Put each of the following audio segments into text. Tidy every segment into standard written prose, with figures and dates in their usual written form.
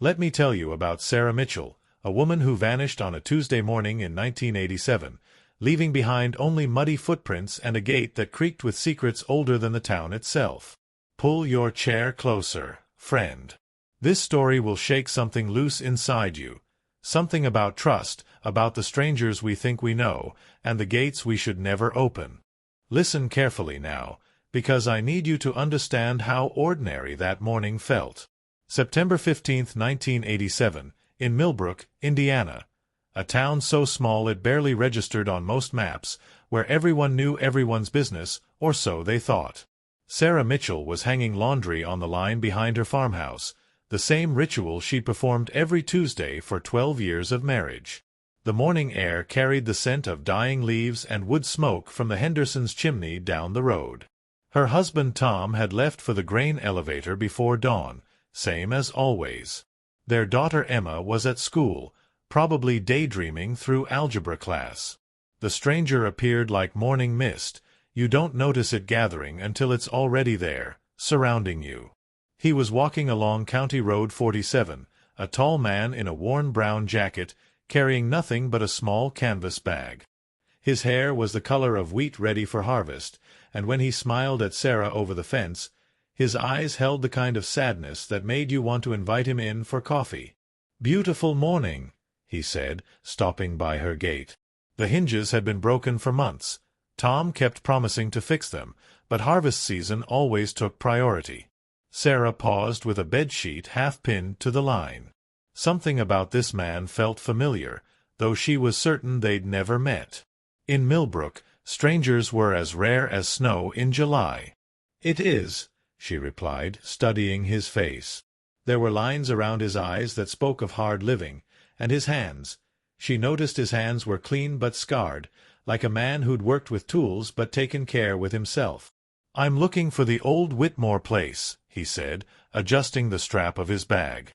Let me tell you about Sarah Mitchell, a woman who vanished on a Tuesday morning in 1987, leaving behind only muddy footprints and a gate that creaked with secrets older than the town itself. Pull your chair closer, friend. This story will shake something loose inside you. Something about trust, about the strangers we think we know, and the gates we should never open. Listen carefully now, because I need you to understand how ordinary that morning felt. September 15, 1987, in Millbrook, Indiana. A town so small it barely registered on most maps, where everyone knew everyone's business, or so they thought. Sarah Mitchell was hanging laundry on the line behind her farmhouse, the same ritual she'd performed every Tuesday for 12 years of marriage. The morning air carried the scent of dying leaves and wood smoke from the Hendersons' chimney down the road. Her husband Tom had left for the grain elevator before dawn, same as always. Their daughter Emma was at school, probably daydreaming through algebra class. The stranger appeared like morning mist. You don't notice it gathering until it's already there, surrounding you. He was walking along County Road 47, a tall man in a worn brown jacket, carrying nothing but a small canvas bag. His hair was the color of wheat ready for harvest, and when he smiled at Sarah over the fence, his eyes held the kind of sadness that made you want to invite him in for coffee. "Beautiful morning," he said, stopping by her gate. The hinges had been broken for months. Tom kept promising to fix them, but harvest season always took priority. Sarah paused with a bedsheet half pinned to the line. Something about this man felt familiar, though she was certain they'd never met. In Millbrook, strangers were as rare as snow in July. "It is," she replied, studying his face. There were lines around his eyes that spoke of hard living, and his hands. She noticed his hands were clean but scarred, like a man who'd worked with tools but taken care with himself. "I'm looking for the old Whitmore place," he said, adjusting the strap of his bag.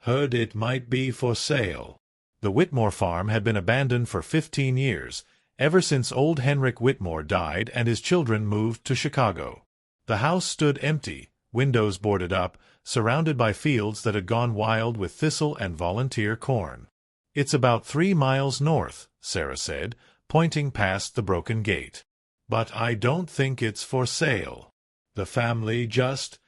"Heard it might be for sale." The Whitmore farm had been abandoned for 15 years, ever since old Henrik Whitmore died and his children moved to Chicago. The house stood empty, windows boarded up, surrounded by fields that had gone wild with thistle and volunteer corn. "It's about 3 miles north," Sarah said, pointing past the broken gate. "But I don't think it's for sale. The family just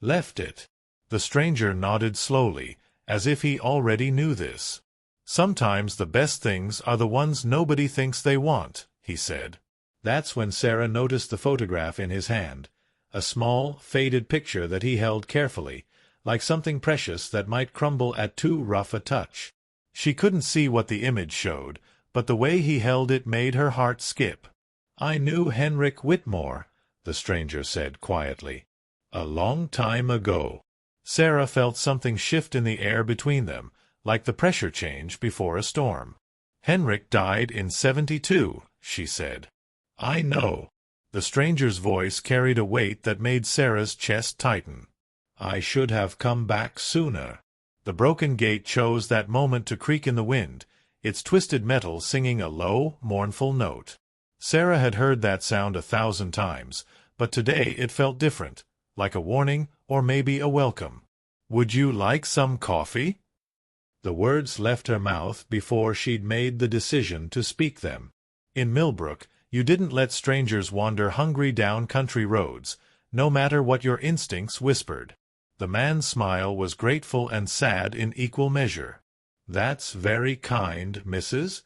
left it." The stranger nodded slowly, as if he already knew this. "Sometimes the best things are the ones nobody thinks they want," he said. That's when Sarah noticed the photograph in his hand, a small, faded picture that he held carefully, like something precious that might crumble at too rough a touch. She couldn't see what the image showed, but the way he held it made her heart skip. "I knew Henrik Whitmore," the stranger said quietly. "A long time ago." Sarah felt something shift in the air between them, like the pressure change before a storm. "Henrik died in 72, she said. "I know." The stranger's voice carried a weight that made Sarah's chest tighten. "I should have come back sooner." The broken gate chose that moment to creak in the wind, its twisted metal singing a low, mournful note. Sarah had heard that sound 1,000 times, but today it felt different, like a warning or maybe a welcome. "Would you like some coffee?" The words left her mouth before she'd made the decision to speak them. In Millbrook, you didn't let strangers wander hungry down country roads, no matter what your instincts whispered. The man's smile was grateful and sad in equal measure. "That's very kind, Mrs.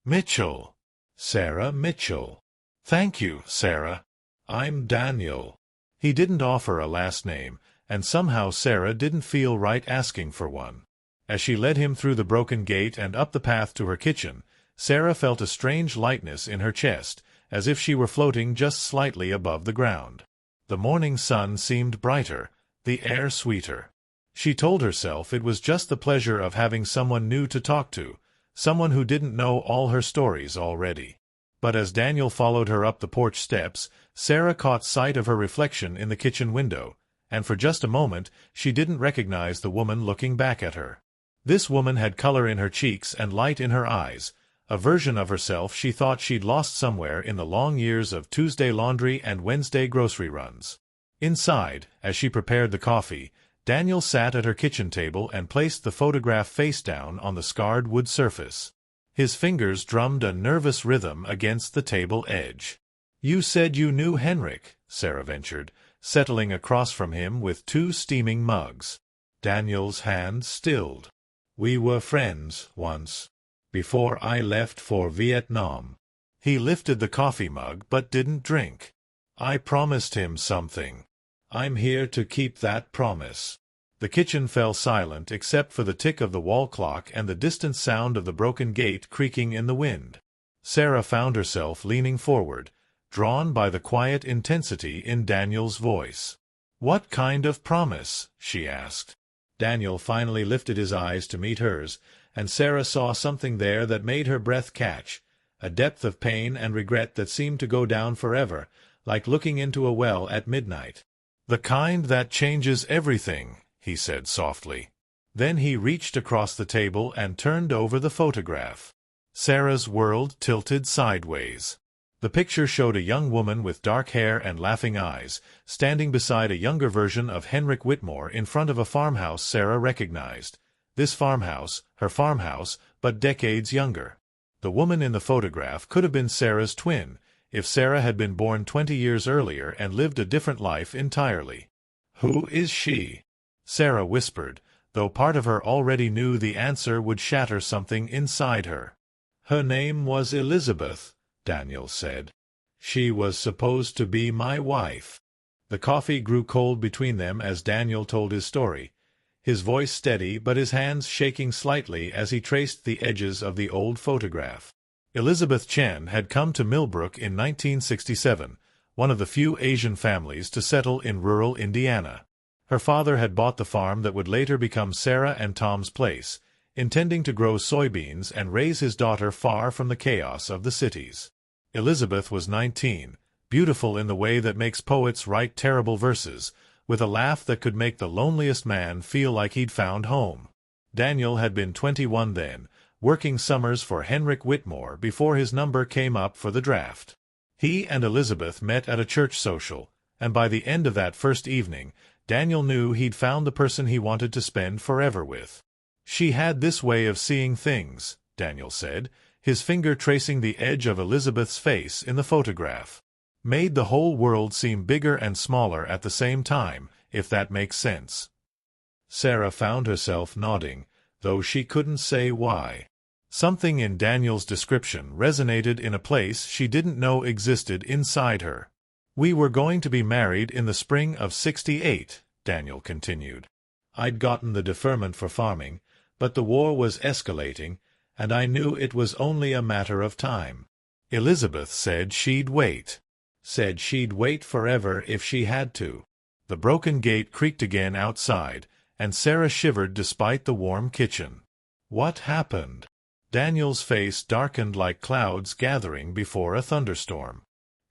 Mitchell." "Sarah Mitchell." "Thank you, Sarah. I'm Daniel." He didn't offer a last name, and somehow Sarah didn't feel right asking for one. As she led him through the broken gate and up the path to her kitchen, Sarah felt a strange lightness in her chest, as if she were floating just slightly above the ground. The morning sun seemed brighter, the air sweeter. She told herself it was just the pleasure of having someone new to talk to, someone who didn't know all her stories already. But as Daniel followed her up the porch steps, Sarah caught sight of her reflection in the kitchen window, and for just a moment she didn't recognize the woman looking back at her. This woman had color in her cheeks and light in her eyes, a version of herself she thought she'd lost somewhere in the long years of Tuesday laundry and Wednesday grocery runs. Inside, as she prepared the coffee, Daniel sat at her kitchen table and placed the photograph face down on the scarred wood surface. His fingers drummed a nervous rhythm against the table edge. "You said you knew Henrik," Sarah ventured, settling across from him with 2 steaming mugs. Daniel's hand stilled. "We were friends once, before I left for Vietnam." He lifted the coffee mug but didn't drink. "I promised him something. I'm here to keep that promise." The kitchen fell silent except for the tick of the wall clock and the distant sound of the broken gate creaking in the wind. Sarah found herself leaning forward, drawn by the quiet intensity in Daniel's voice. "What kind of promise?" she asked. Daniel finally lifted his eyes to meet hers, and Sarah saw something there that made her breath catch, a depth of pain and regret that seemed to go down forever, like looking into a well at midnight. "The kind that changes everything," he said softly. Then he reached across the table and turned over the photograph. Sarah's world tilted sideways. The picture showed a young woman with dark hair and laughing eyes, standing beside a younger version of Henrik Whitmore in front of a farmhouse Sarah recognized. This farmhouse, her farmhouse, but decades younger. The woman in the photograph could have been Sarah's twin, if Sarah had been born 20 years earlier and lived a different life entirely. "Who is she?" Sarah whispered, though part of her already knew the answer would shatter something inside her. "Her name was Elizabeth," Daniel said. "She was supposed to be my wife." The coffee grew cold between them as Daniel told his story, his voice steady but his hands shaking slightly as he traced the edges of the old photograph. Elizabeth Chen had come to Millbrook in 1967, one of the few Asian families to settle in rural Indiana. Her father had bought the farm that would later become Sarah and Tom's place, intending to grow soybeans and raise his daughter far from the chaos of the cities. Elizabeth was 19, beautiful in the way that makes poets write terrible verses, with a laugh that could make the loneliest man feel like he'd found home. Daniel had been 21 then, working summers for Henrik Whitmore before his number came up for the draft. He and Elizabeth met at a church social, and by the end of that first evening, Daniel knew he'd found the person he wanted to spend forever with. "She had this way of seeing things," Daniel said, his finger tracing the edge of Elizabeth's face in the photograph. "Made the whole world seem bigger and smaller at the same time, if that makes sense." Sarah found herself nodding, though she couldn't say why. Something in Daniel's description resonated in a place she didn't know existed inside her. "We were going to be married in the spring of '68, Daniel continued. "I'd gotten the deferment for farming, but the war was escalating, and I knew it was only a matter of time. Elizabeth said she'd wait. Said she'd wait forever if she had to." The broken gate creaked again outside, and Sarah shivered despite the warm kitchen. "What happened?" Daniel's face darkened like clouds gathering before a thunderstorm.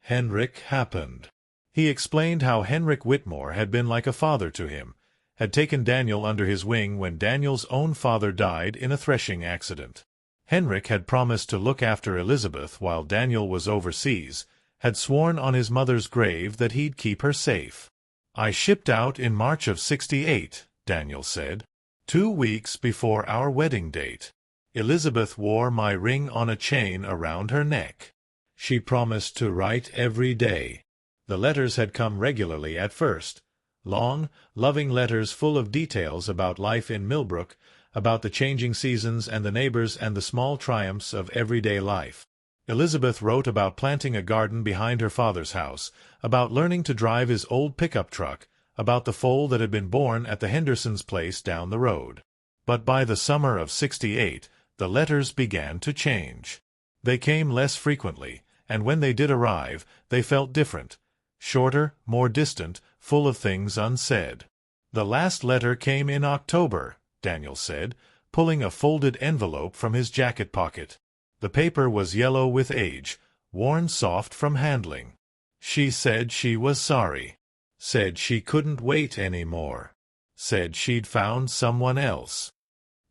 "Henrik happened." He explained how Henrik Whitmore had been like a father to him, had taken Daniel under his wing when Daniel's own father died in a threshing accident. Henrik had promised to look after Elizabeth while Daniel was overseas, had sworn on his mother's grave that he'd keep her safe. "I shipped out in March of '68, Daniel said, 2 weeks before our wedding date. Elizabeth wore my ring on a chain around her neck. She promised to write every day." The letters had come regularly at first. Long, loving letters full of details about life in Millbrook, about the changing seasons and the neighbors and the small triumphs of everyday life. Elizabeth wrote about planting a garden behind her father's house, about learning to drive his old pickup truck, about the foal that had been born at the Hendersons' place down the road. But by the summer of '68, the letters began to change. They came less frequently, and when they did arrive, they felt different. Shorter, more distant, full of things unsaid. "The last letter came in October," Daniel said, pulling a folded envelope from his jacket pocket. The paper was yellow with age, worn soft from handling. "She said she was sorry. Said she couldn't wait any more. Said she'd found someone else."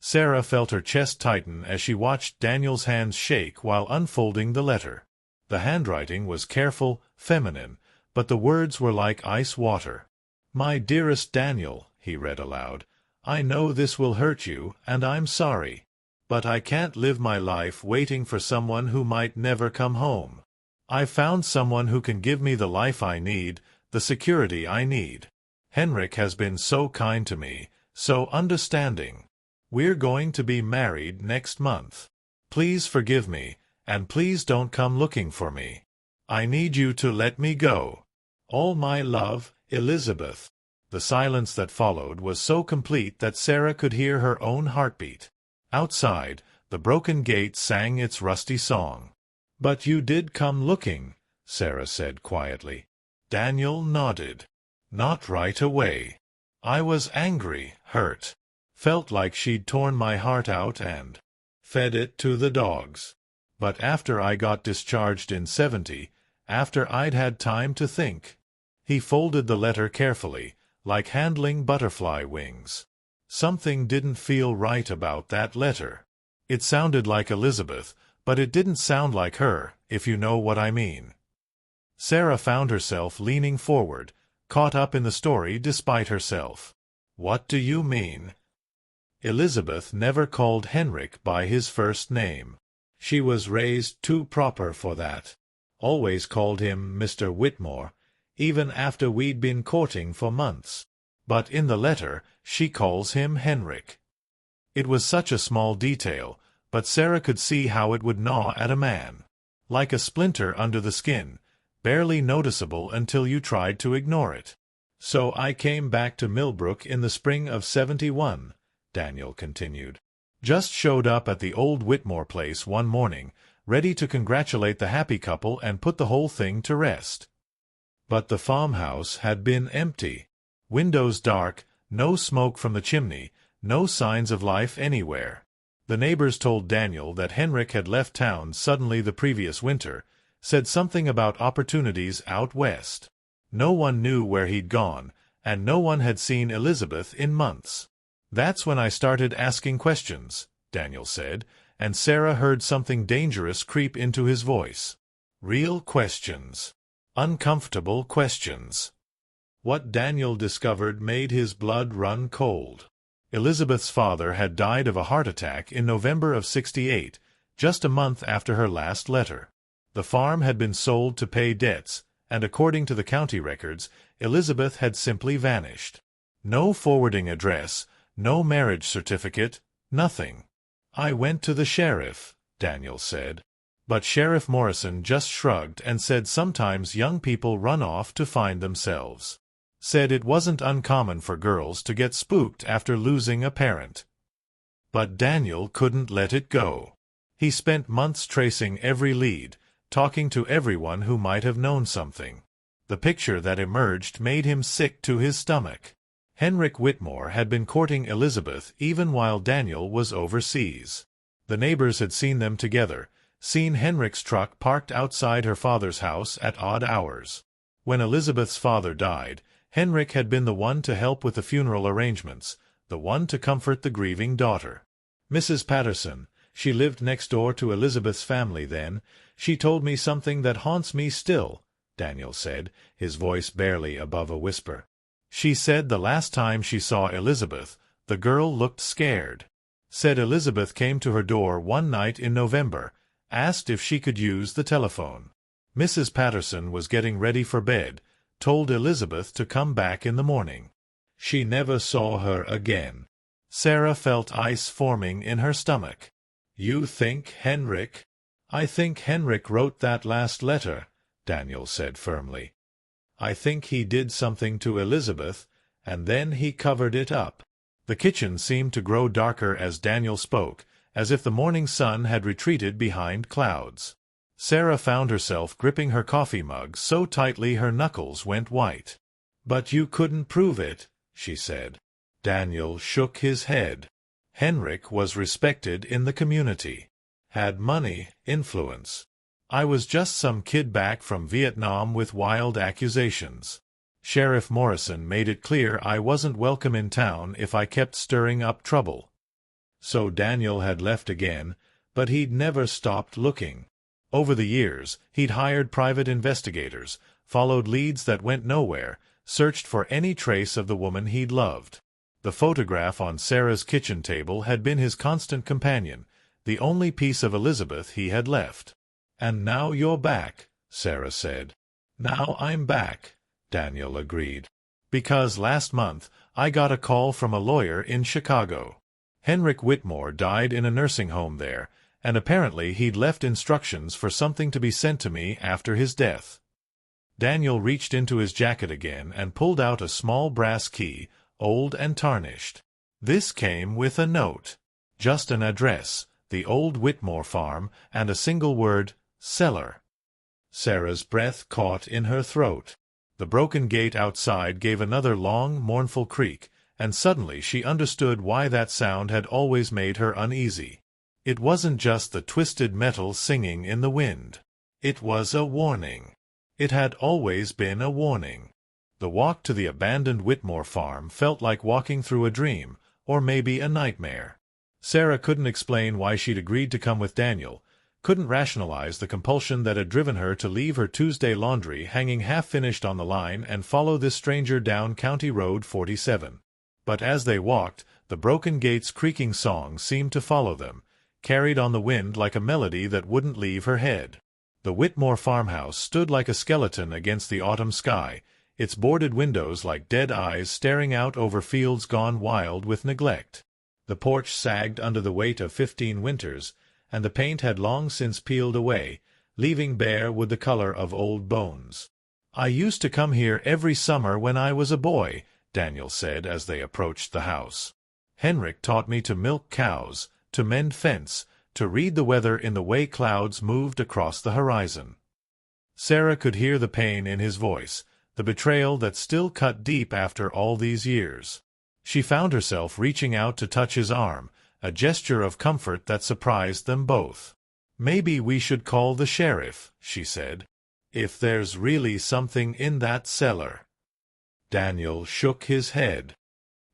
Sarah felt her chest tighten as she watched Daniel's hands shake while unfolding the letter. The handwriting was careful, feminine, but the words were like ice water. "My dearest Daniel," he read aloud. "I know this will hurt you, and I'm sorry. But I can't live my life waiting for someone who might never come home. I've found someone who can give me the life I need, the security I need. Henrik has been so kind to me, so understanding. We're going to be married next month. Please forgive me, and please don't come looking for me. I need you to let me go. All my love, Elizabeth." The silence that followed was so complete that Sarah could hear her own heartbeat. Outside, the broken gate sang its rusty song. "But you did come looking," Sarah said quietly. Daniel nodded. "Not right away. I was angry, hurt. Felt like she'd torn my heart out and fed it to the dogs. But after I got discharged in '70, after I'd had time to think." He folded the letter carefully, like handling butterfly wings. Something didn't feel right about that letter. It sounded like Elizabeth, but it didn't sound like her, if you know what I mean. Sarah found herself leaning forward, caught up in the story despite herself. "What do you mean?" Elizabeth never called Henrik by his first name. She was raised too proper for that. Always called him Mr. Whitmore, even after we'd been courting for months. But in the letter, she calls him Henrik. It was such a small detail, but Sarah could see how it would gnaw at a man. Like a splinter under the skin, barely noticeable until you tried to ignore it. "So I came back to Millbrook in the spring of '71, Daniel continued. "Just showed up at the old Whitmore place one morning, ready to congratulate the happy couple and put the whole thing to rest. But the farmhouse had been empty. Windows dark, no smoke from the chimney, no signs of life anywhere. The neighbors told Daniel that Henrik had left town suddenly the previous winter, said something about opportunities out west. No one knew where he'd gone, and no one had seen Elizabeth in months. That's when I started asking questions," Daniel said, and Sarah heard something dangerous creep into his voice. Real questions. Uncomfortable questions. What Daniel discovered made his blood run cold. Elizabeth's father had died of a heart attack in November of '68, just a month after her last letter. The farm had been sold to pay debts, and according to the county records, Elizabeth had simply vanished. No forwarding address, no marriage certificate, nothing. "I went to the sheriff," Daniel said. But Sheriff Morrison just shrugged and said sometimes young people run off to find themselves. Said it wasn't uncommon for girls to get spooked after losing a parent. But Daniel couldn't let it go. He spent months tracing every lead, talking to everyone who might have known something. The picture that emerged made him sick to his stomach. Henrik Whitmore had been courting Elizabeth even while Daniel was overseas. The neighbors had seen them together, seen Henrik's truck parked outside her father's house at odd hours. When Elizabeth's father died, Henrik had been the one to help with the funeral arrangements, the one to comfort the grieving daughter. Mrs. Patterson, she lived next door to Elizabeth's family then, she told me something that haunts me still, Daniel said, his voice barely above a whisper. She said the last time she saw Elizabeth, the girl looked scared. Said Elizabeth came to her door one night in November, asked if she could use the telephone. Mrs. Patterson was getting ready for bed, told Elizabeth to come back in the morning. She never saw her again. Sarah felt ice forming in her stomach. "You think Henrik?" "I think Henrik wrote that last letter," Daniel said firmly. "I think he did something to Elizabeth, and then he covered it up." The kitchen seemed to grow darker as Daniel spoke, as if the morning sun had retreated behind clouds. Sarah found herself gripping her coffee mug so tightly her knuckles went white. "But you couldn't prove it," she said. Daniel shook his head. Henrik was respected in the community. Had money, influence. I was just some kid back from Vietnam with wild accusations. Sheriff Morrison made it clear I wasn't welcome in town if I kept stirring up trouble. So Daniel had left again, but he'd never stopped looking. Over the years, he'd hired private investigators, followed leads that went nowhere, searched for any trace of the woman he'd loved. The photograph on Sarah's kitchen table had been his constant companion, the only piece of Elizabeth he had left. "And now you're back," Sarah said. "Now I'm back," Daniel agreed. "Because last month I got a call from a lawyer in Chicago. Henrik Whitmore died in a nursing home there, and apparently he'd left instructions for something to be sent to me after his death." Daniel reached into his jacket again and pulled out a small brass key, old and tarnished. This came with a note. Just an address, the old Whitmore farm, and a single word, cellar. Sarah's breath caught in her throat. The broken gate outside gave another long, mournful creak, and suddenly she understood why that sound had always made her uneasy. It wasn't just the twisted metal singing in the wind. It was a warning. It had always been a warning. The walk to the abandoned Whitmore farm felt like walking through a dream, or maybe a nightmare. Sarah couldn't explain why she'd agreed to come with Daniel, couldn't rationalize the compulsion that had driven her to leave her Tuesday laundry hanging half-finished on the line and follow this stranger down County Road 47. But as they walked, the broken gate's creaking song seemed to follow them, carried on the wind like a melody that wouldn't leave her head. The Whitmore farmhouse stood like a skeleton against the autumn sky, its boarded windows like dead eyes staring out over fields gone wild with neglect. The porch sagged under the weight of 15 winters, and the paint had long since peeled away, leaving bare with the color of old bones. "I used to come here every summer when I was a boy," Daniel said as they approached the house. "Henrik taught me to milk cows, to mend fence, to read the weather in the way clouds moved across the horizon." Sarah could hear the pain in his voice, the betrayal that still cut deep after all these years. She found herself reaching out to touch his arm, a gesture of comfort that surprised them both. "Maybe we should call the sheriff," she said. "If there's really something in that cellar." Daniel shook his head.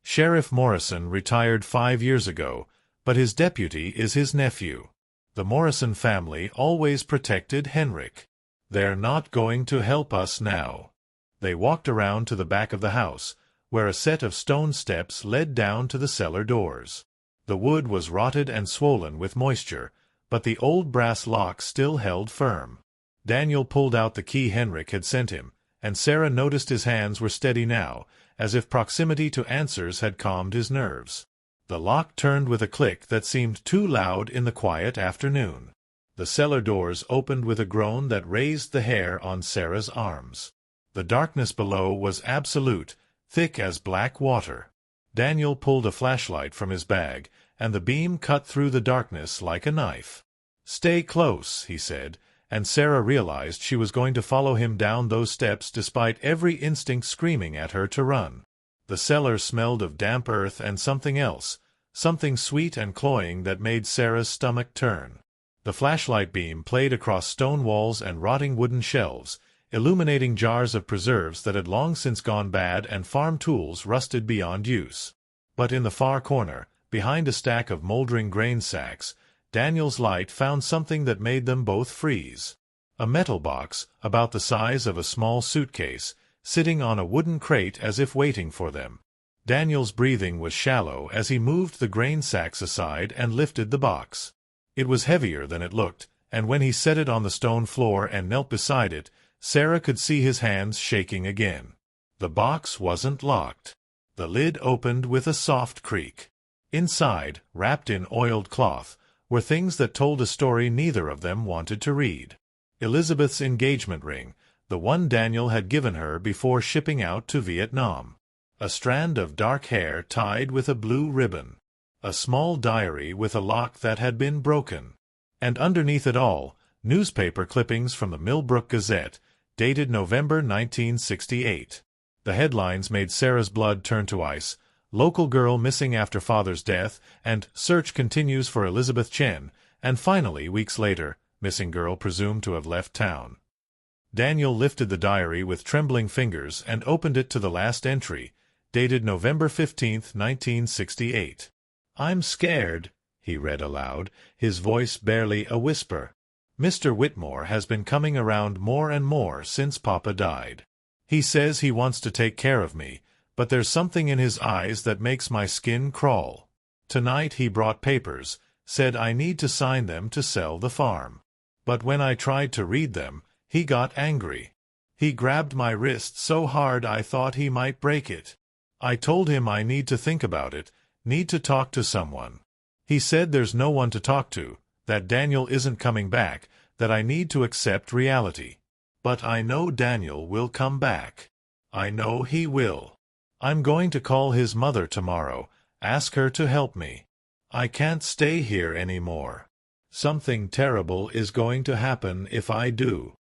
"Sheriff Morrison retired 5 years ago, but his deputy is his nephew. The Morrison family always protected Henrik. They're not going to help us now." They walked around to the back of the house, where a set of stone steps led down to the cellar doors. The wood was rotted and swollen with moisture, but the old brass lock still held firm. Daniel pulled out the key Henrik had sent him, and Sarah noticed his hands were steady now, as if proximity to answers had calmed his nerves. The lock turned with a click that seemed too loud in the quiet afternoon. The cellar doors opened with a groan that raised the hair on Sarah's arms. The darkness below was absolute, thick as black water. Daniel pulled a flashlight from his bag, and the beam cut through the darkness like a knife. "Stay close," he said, and Sarah realized she was going to follow him down those steps despite every instinct screaming at her to run. The cellar smelled of damp earth and something else, something sweet and cloying that made Sarah's stomach turn. The flashlight beam played across stone walls and rotting wooden shelves, illuminating jars of preserves that had long since gone bad and farm tools rusted beyond use. But in the far corner, behind a stack of moldering grain sacks, Daniel's light found something that made them both freeze. A metal box, about the size of a small suitcase, sitting on a wooden crate as if waiting for them. Daniel's breathing was shallow as he moved the grain sacks aside and lifted the box. It was heavier than it looked, and when he set it on the stone floor and knelt beside it, Sarah could see his hands shaking again. The box wasn't locked. The lid opened with a soft creak. Inside, wrapped in oiled cloth, were things that told a story neither of them wanted to read. Elizabeth's engagement ring, the one Daniel had given her before shipping out to Vietnam. A strand of dark hair tied with a blue ribbon. A small diary with a lock that had been broken. And underneath it all, newspaper clippings from the Millbrook Gazette, dated November 1968. The headlines made Sarah's blood turn to ice. "Local girl missing after father's death," and "Search continues for Elizabeth Chen," and finally, weeks later, "Missing girl presumed to have left town." Daniel lifted the diary with trembling fingers and opened it to the last entry, dated November 15, 1968. "I'm scared," he read aloud, his voice barely a whisper. "Mr. Whitmore has been coming around more and more since Papa died. He says he wants to take care of me, but there's something in his eyes that makes my skin crawl. Tonight he brought papers, said I need to sign them to sell the farm. But when I tried to read them, he got angry. He grabbed my wrist so hard I thought he might break it. I told him I need to think about it, need to talk to someone. He said there's no one to talk to, that Daniel isn't coming back, that I need to accept reality. But I know Daniel will come back. I know he will. I'm going to call his mother tomorrow, ask her to help me. I can't stay here anymore. Something terrible is going to happen if I do.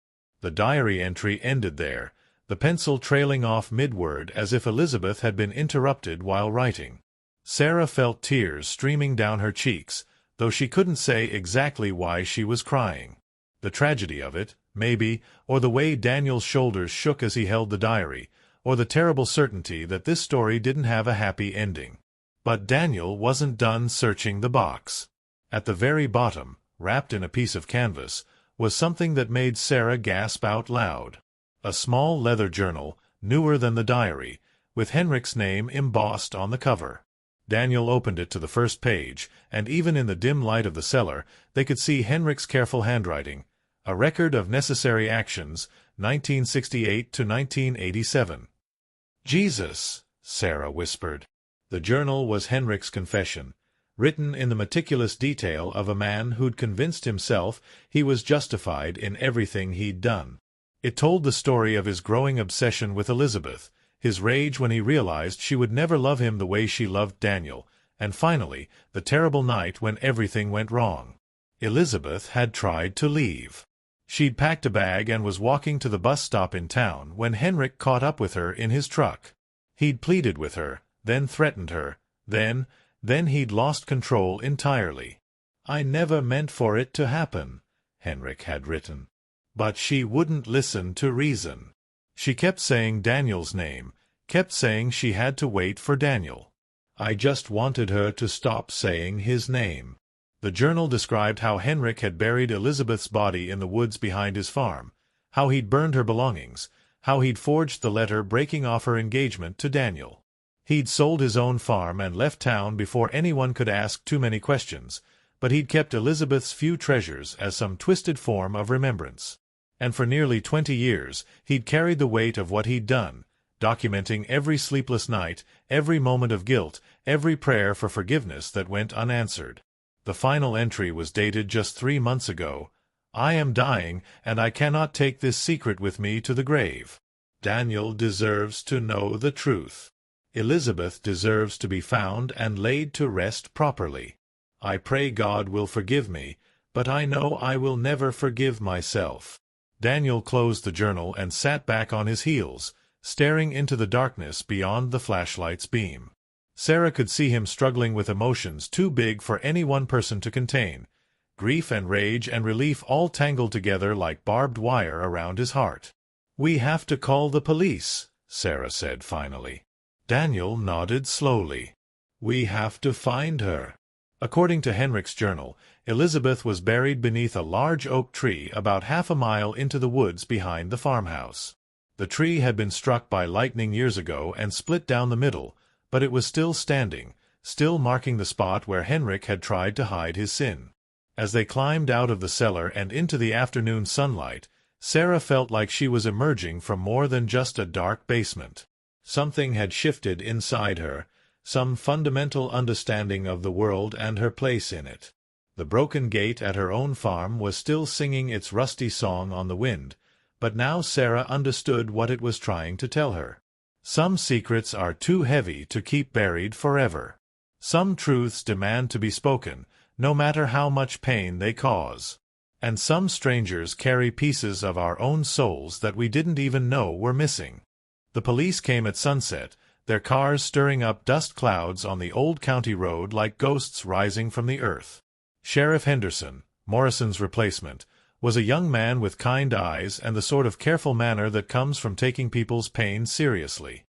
The diary entry ended there, the pencil trailing off mid-word as if Elizabeth had been interrupted while writing. Sarah felt tears streaming down her cheeks, though she couldn't say exactly why she was crying. The tragedy of it, maybe, or the way Daniel's shoulders shook as he held the diary, or the terrible certainty that this story didn't have a happy ending. But Daniel wasn't done searching the box. At the very bottom, wrapped in a piece of canvas, was something that made Sarah gasp out loud. A small leather journal, newer than the diary, with Henrik's name embossed on the cover. Daniel opened it to the first page, and even in the dim light of the cellar, they could see Henrik's careful handwriting. A record of necessary actions, 1968 to 1987. "Jesus," Sarah whispered. The journal was Henrik's confession, written in the meticulous detail of a man who'd convinced himself he was justified in everything he'd done. It told the story of his growing obsession with Elizabeth, his rage when he realized she would never love him the way she loved Daniel, and finally, the terrible night when everything went wrong. Elizabeth had tried to leave. She'd packed a bag and was walking to the bus stop in town when Henrik caught up with her in his truck. He'd pleaded with her, then threatened her, then he'd lost control entirely. "I never meant for it to happen," Henrik had written. But she wouldn't listen to reason. She kept saying Daniel's name, kept saying she had to wait for Daniel. I just wanted her to stop saying his name. The journal described how Henrik had buried Elizabeth's body in the woods behind his farm, how he'd burned her belongings, how he'd forged the letter breaking off her engagement to Daniel. He'd sold his own farm and left town before anyone could ask too many questions, but he'd kept Elizabeth's few treasures as some twisted form of remembrance. And for nearly 20 years, he'd carried the weight of what he'd done, documenting every sleepless night, every moment of guilt, every prayer for forgiveness that went unanswered. The final entry was dated just 3 months ago. "I am dying, and I cannot take this secret with me to the grave. Daniel deserves to know the truth. Elizabeth deserves to be found and laid to rest properly. I pray God will forgive me, but I know I will never forgive myself." Daniel closed the journal and sat back on his heels, staring into the darkness beyond the flashlight's beam. Sarah could see him struggling with emotions too big for any one person to contain, grief and rage and relief all tangled together like barbed wire around his heart. "We have to call the police," Sarah said finally. Daniel nodded slowly. "We have to find her." According to Henrik's journal, Elizabeth was buried beneath a large oak tree about half a mile into the woods behind the farmhouse. The tree had been struck by lightning years ago and split down the middle, but it was still standing, still marking the spot where Henrik had tried to hide his sin. As they climbed out of the cellar and into the afternoon sunlight, Sarah felt like she was emerging from more than just a dark basement. Something had shifted inside her, some fundamental understanding of the world and her place in it. The broken gate at her own farm was still singing its rusty song on the wind, but now Sarah understood what it was trying to tell her. Some secrets are too heavy to keep buried forever. Some truths demand to be spoken, no matter how much pain they cause. And some strangers carry pieces of our own souls that we didn't even know were missing. The police came at sunset, their cars stirring up dust clouds on the old county road like ghosts rising from the earth. Sheriff Henderson, Morrison's replacement, was a young man with kind eyes and the sort of careful manner that comes from taking people's pain seriously.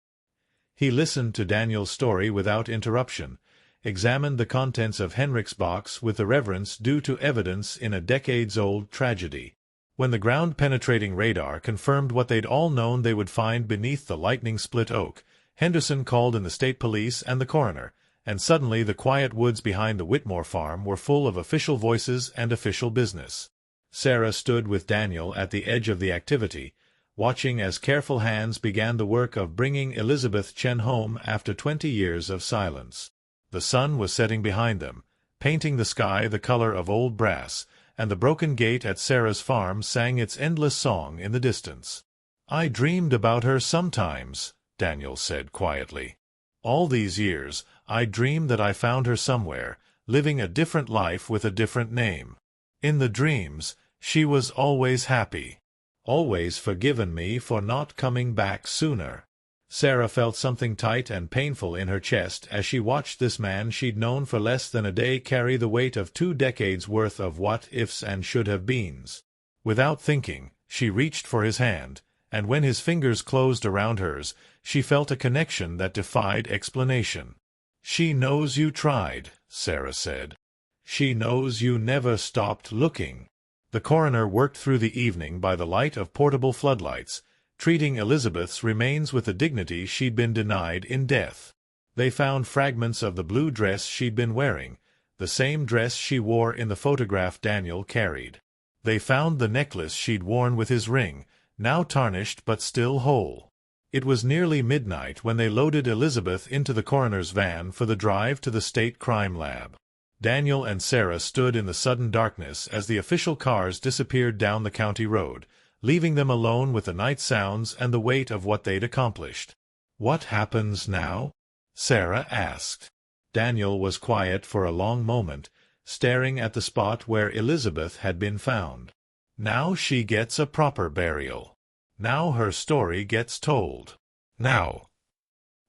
He listened to Daniel's story without interruption, examined the contents of Henrik's box with the reverence due to evidence in a decades-old tragedy. When the ground-penetrating radar confirmed what they'd all known they would find beneath the lightning-split oak, Henderson called in the state police and the coroner, and suddenly the quiet woods behind the Whitmore farm were full of official voices and official business. Sarah stood with Daniel at the edge of the activity, watching as careful hands began the work of bringing Elizabeth Chen home after 20 years of silence. The sun was setting behind them, painting the sky the color of old brass, and the broken gate at Sarah's farm sang its endless song in the distance. "I dreamed about her sometimes," Daniel said quietly. "All these years, I dreamed that I found her somewhere, living a different life with a different name. In the dreams, she was always happy, always forgiven me for not coming back sooner." Sarah felt something tight and painful in her chest as she watched this man she'd known for less than a day carry the weight of 2 decades worth of what-ifs and should-have-beens. Without thinking, she reached for his hand, and when his fingers closed around hers, she felt a connection that defied explanation. "She knows you tried," Sarah said. "She knows you never stopped looking." The coroner worked through the evening by the light of portable floodlights, treating Elizabeth's remains with the dignity she'd been denied in death. They found fragments of the blue dress she'd been wearing, the same dress she wore in the photograph Daniel carried. They found the necklace she'd worn with his ring, now tarnished but still whole. It was nearly midnight when they loaded Elizabeth into the coroner's van for the drive to the state crime lab. Daniel and Sarah stood in the sudden darkness as the official cars disappeared down the county road, leaving them alone with the night sounds and the weight of what they'd accomplished. "What happens now?" Sarah asked. Daniel was quiet for a long moment, staring at the spot where Elizabeth had been found. "Now she gets a proper burial. Now her story gets told. Now—"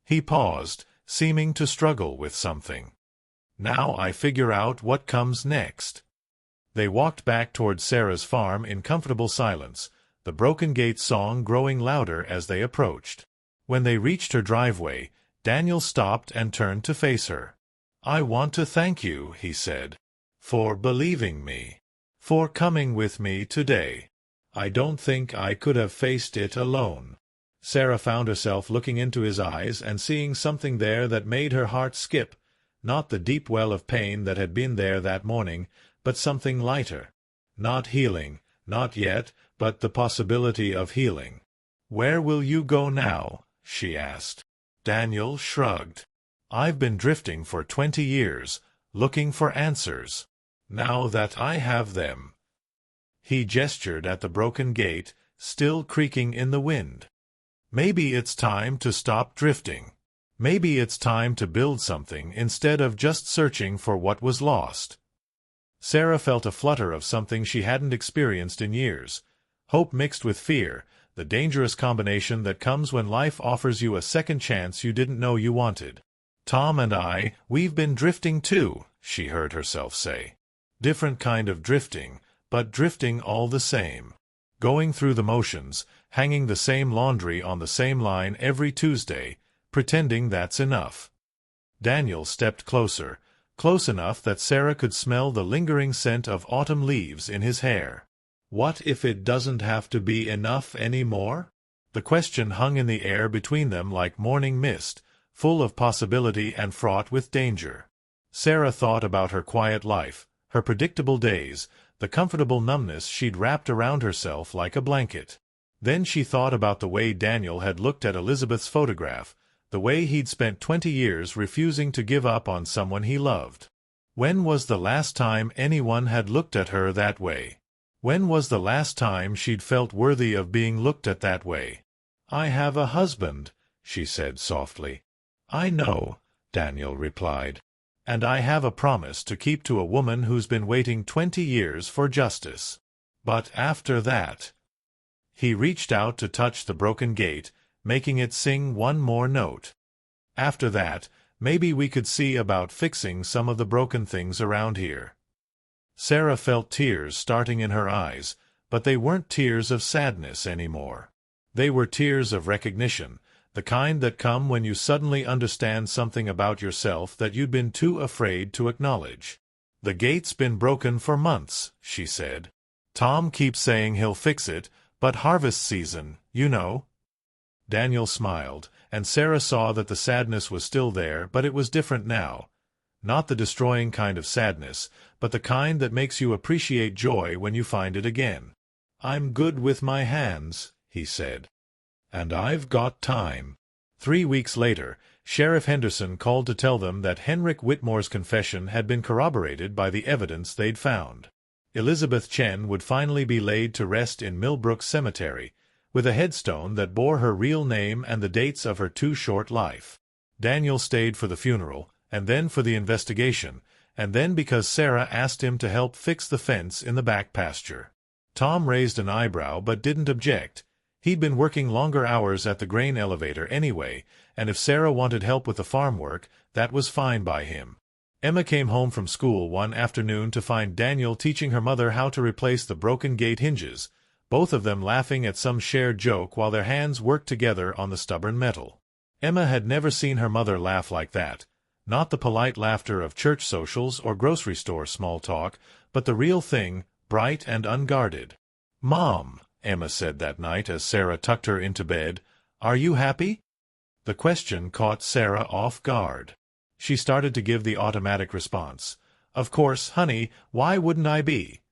He paused, seeming to struggle with something. "Now I figure out what comes next." They walked back toward Sarah's farm in comfortable silence, the broken gate song growing louder as they approached. When they reached her driveway, Daniel stopped and turned to face her. "I want to thank you," he said, "for believing me, for coming with me today. I don't think I could have faced it alone." Sarah found herself looking into his eyes and seeing something there that made her heart skip, not the deep well of pain that had been there that morning, but something lighter. Not healing, not yet, but the possibility of healing. "Where will you go now?" she asked. Daniel shrugged. "I've been drifting for 20 years, looking for answers. Now that I have them—" He gestured at the broken gate, still creaking in the wind. "Maybe it's time to stop drifting. Maybe it's time to build something instead of just searching for what was lost." Sarah felt a flutter of something she hadn't experienced in years. Hope mixed with fear, the dangerous combination that comes when life offers you a second chance you didn't know you wanted. "Tom and we've been drifting too," she heard herself say. "Different kind of drifting, but drifting all the same. Going through the motions, hanging the same laundry on the same line every Tuesday, pretending that's enough." Daniel stepped closer, close enough that Sarah could smell the lingering scent of autumn leaves in his hair. "What if it doesn't have to be enough anymore?" The question hung in the air between them like morning mist, full of possibility and fraught with danger. Sarah thought about her quiet life, her predictable days, the comfortable numbness she'd wrapped around herself like a blanket. Then she thought about the way Daniel had looked at Elizabeth's photograph, the way he'd spent 20 years refusing to give up on someone he loved. When was the last time anyone had looked at her that way? When was the last time she'd felt worthy of being looked at that way? "I have a husband," she said softly. "I know," Daniel replied. "And I have a promise to keep to a woman who's been waiting 20 years for justice. But after that—" He reached out to touch the broken gate, making it sing one more note. "After that, maybe we could see about fixing some of the broken things around here." Sarah felt tears starting in her eyes, but they weren't tears of sadness anymore. They were tears of recognition, the kind that come when you suddenly understand something about yourself that you'd been too afraid to acknowledge. "The gate's been broken for months," she said. "Tom keeps saying he'll fix it, but harvest season, you know." Daniel smiled, and Sarah saw that the sadness was still there, but it was different now. Not the destroying kind of sadness, but the kind that makes you appreciate joy when you find it again. "I'm good with my hands," he said. "And I've got time." 3 weeks later, Sheriff Henderson called to tell them that Henrik Whitmore's confession had been corroborated by the evidence they'd found. Elizabeth Chen would finally be laid to rest in Millbrook Cemetery, with a headstone that bore her real name and the dates of her too short life. Daniel stayed for the funeral, and then for the investigation, and then because Sarah asked him to help fix the fence in the back pasture. Tom raised an eyebrow but didn't object. He'd been working longer hours at the grain elevator anyway, and if Sarah wanted help with the farm work, that was fine by him. Emma came home from school one afternoon to find Daniel teaching her mother how to replace the broken gate hinges, both of them laughing at some shared joke while their hands worked together on the stubborn metal. Emma had never seen her mother laugh like that, not the polite laughter of church socials or grocery store small talk, but the real thing, bright and unguarded. "Mom," Emma said that night as Sarah tucked her into bed, "are you happy?" The question caught Sarah off guard. She started to give the automatic response, "Of course, honey, why wouldn't I be?"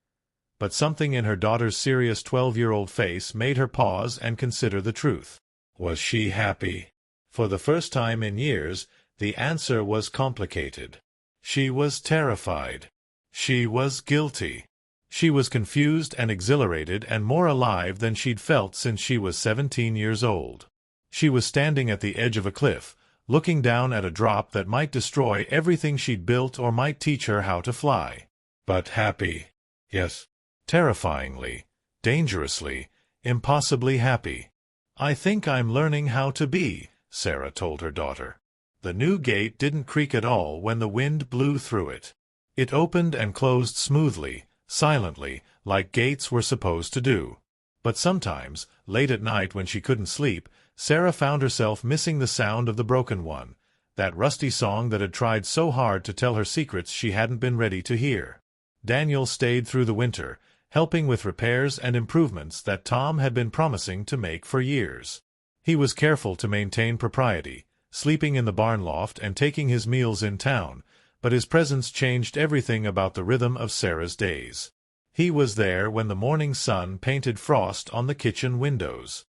But something in her daughter's serious 12-year-old face made her pause and consider the truth. Was she happy? For the first time in years, the answer was complicated. She was terrified. She was guilty. She was confused and exhilarated and more alive than she'd felt since she was 17 years old. She was standing at the edge of a cliff, looking down at a drop that might destroy everything she'd built or might teach her how to fly. But happy. Yes. Terrifyingly, dangerously, impossibly happy. "I think I'm learning how to be," Sarah told her daughter. The new gate didn't creak at all when the wind blew through it. It opened and closed smoothly, silently, like gates were supposed to do. But sometimes, late at night when she couldn't sleep, Sarah found herself missing the sound of the broken one, that rusty song that had tried so hard to tell her secrets she hadn't been ready to hear. Daniel stayed through the winter, helping with repairs and improvements that Tom had been promising to make for years. He was careful to maintain propriety, sleeping in the barn loft and taking his meals in town, but his presence changed everything about the rhythm of Sarah's days. He was there when the morning sun painted frost on the kitchen windows.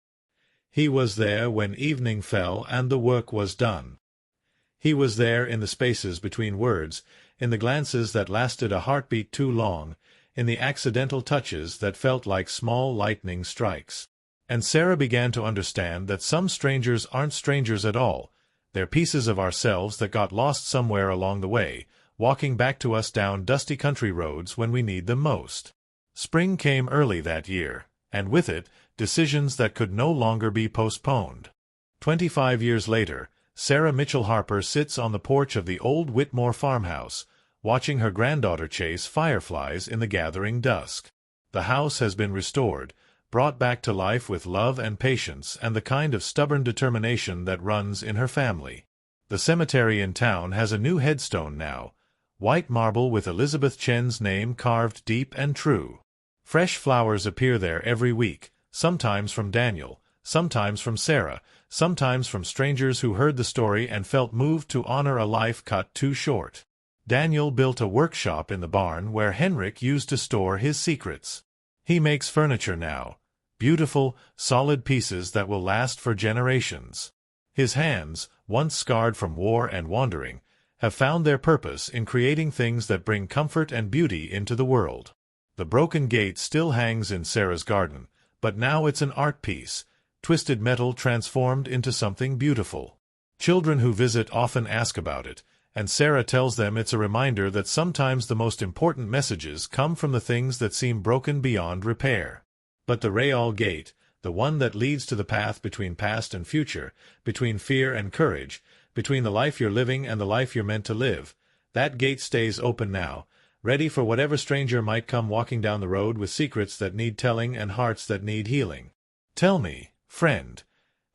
He was there when evening fell and the work was done. He was there in the spaces between words, in the glances that lasted a heartbeat too long, in the accidental touches that felt like small lightning strikes. And Sarah began to understand that some strangers aren't strangers at all. They're pieces of ourselves that got lost somewhere along the way, walking back to us down dusty country roads when we need them most. Spring came early that year, and with it, decisions that could no longer be postponed. 25 years later, Sarah Mitchell Harper sits on the porch of the old Whitmore farmhouse, watching her granddaughter chase fireflies in the gathering dusk. The house has been restored, brought back to life with love and patience and the kind of stubborn determination that runs in her family. The cemetery in town has a new headstone now, white marble with Elizabeth Chen's name carved deep and true. Fresh flowers appear there every week, sometimes from Daniel, sometimes from Sarah, sometimes from strangers who heard the story and felt moved to honor a life cut too short. Daniel built a workshop in the barn where Henrik used to store his secrets. He makes furniture now, beautiful, solid pieces that will last for generations. His hands, once scarred from war and wandering, have found their purpose in creating things that bring comfort and beauty into the world. The broken gate still hangs in Sarah's garden, but now it's an art piece, twisted metal transformed into something beautiful. Children who visit often ask about it, and Sarah tells them it's a reminder that sometimes the most important messages come from the things that seem broken beyond repair. But the Rayall Gate, the one that leads to the path between past and future, between fear and courage, between the life you're living and the life you're meant to live, that gate stays open now, ready for whatever stranger might come walking down the road with secrets that need telling and hearts that need healing. Tell me, friend,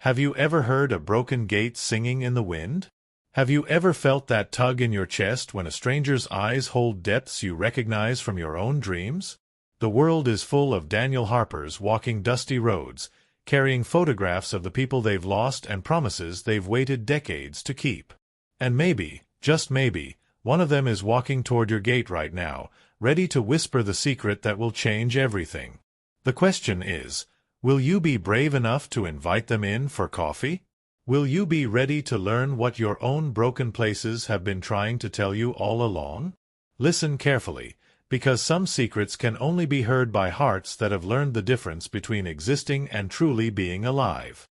have you ever heard a broken gate singing in the wind? Have you ever felt that tug in your chest when a stranger's eyes hold depths you recognize from your own dreams? The world is full of Daniel Harpers walking dusty roads, carrying photographs of the people they've lost and promises they've waited decades to keep. And maybe, just maybe, one of them is walking toward your gate right now, ready to whisper the secret that will change everything. The question is, will you be brave enough to invite them in for coffee? Will you be ready to learn what your own broken places have been trying to tell you all along? Listen carefully, because some secrets can only be heard by hearts that have learned the difference between existing and truly being alive.